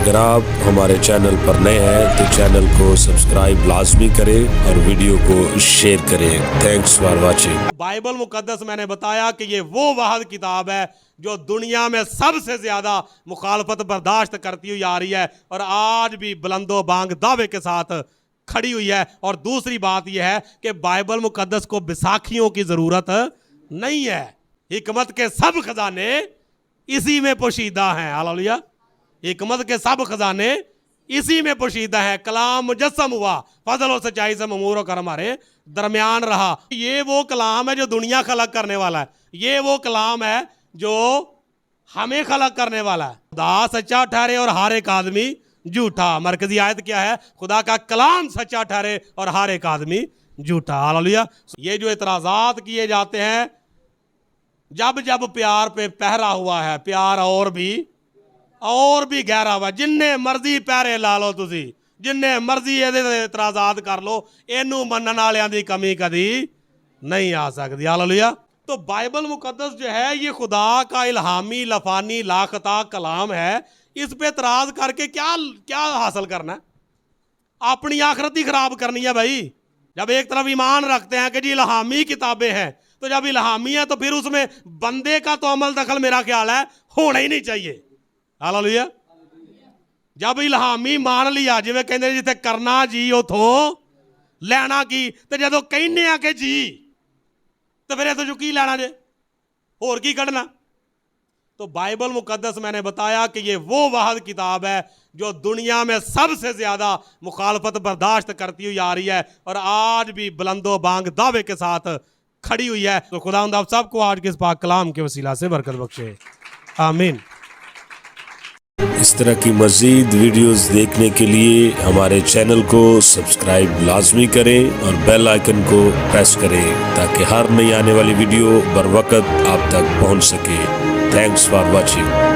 अगर आप हमारे चैनल पर नए हैं तो चैनल को सब्सक्राइब लाजमी करें और वीडियो को शेयर करें। Thanks for watching. बाइबल मुकद्दस मैंने बताया कि ये वो वाहिद किताब है जो दुनिया में सबसे ज़्यादा मुखालफत बर्दाश्त करती हुई आ रही है और आज भी बुलंदो बांग दावे के साथ खड़ी हुई है। और दूसरी बात यह है कि बाइबल मुकद्दस को बैसाखियों की ज़रूरत नहीं है। हिकमत के सब खजाने इसी में पोशीदा हैं। हालेलुया। हिकमत के सब खजाने इसी में पोशीदा है। कलाम मुजस्सम हुआ, फजल और सच्चाई से ममूर होकर हमारे दरमियान रहा। ये वो कलाम है जो दुनिया खलक करने वाला है। ये वो कलाम है जो हमें खलक करने वाला है। खुदा सच्चा ठहरे और हर एक आदमी झूठा। मरकजी आयत क्या है? खुदा का कलाम सच्चा ठहरे और हर एक आदमी झूठा। हालेलुया। ये जो इतराज़ात किए जाते हैं, जब जब प्यार पे पहरा हुआ है, प्यार और भी गहरा हुआ। जिन्ने मर्जी पैरे ला लो तुसी, जिन्ने मर्जी ये इतराज़ात कर लो, इनू मनन वालियां दी कमी कदी नहीं आ सकती। हालेलुया। तो बाइबल मुकद्दस जो है ये खुदा का इल्हामी लफानी लाखता कलाम है। इस पे इतराज़ करके क्या हासिल करना है? अपनी आखिरत ही खराब करनी है भाई। जब एक तरफ ईमान रखते हैं कि जी इल्हामी किताबें हैं, तो जब इल्हामी है तो फिर उसमें बंदे का तो अमल दखल मेरा ख्याल है होना ही नहीं चाहिए। हालेलुया। जब इल्हामी मान लिया, जिवें कहंदे जिथे करना जी उथों लैना की, तो जदों कहने आ कि जी तो फिर इथों की लैना जे, होर की कढ़ना। तो बाइबल मुकद्दस मैंने बताया कि ये वो वाहिद किताब है जो दुनिया में सबसे ज़्यादा मुखालफत बर्दाश्त करती हुई आ रही है और आज भी बुलंदो बांग दावे के साथ खड़ी हुई है। तो खुदावंद आप सबको आज के इस पाक कलाम के वसीला से बरकत बख्शे। आमीन। इस तरह की मज़ीद वीडियोस देखने के लिए हमारे चैनल को सब्सक्राइब लाजमी करें और बेल आइकन को प्रेस करें ताकि हर नई आने वाली वीडियो बर वक्त आप तक पहुंच सके। Thanks for watching.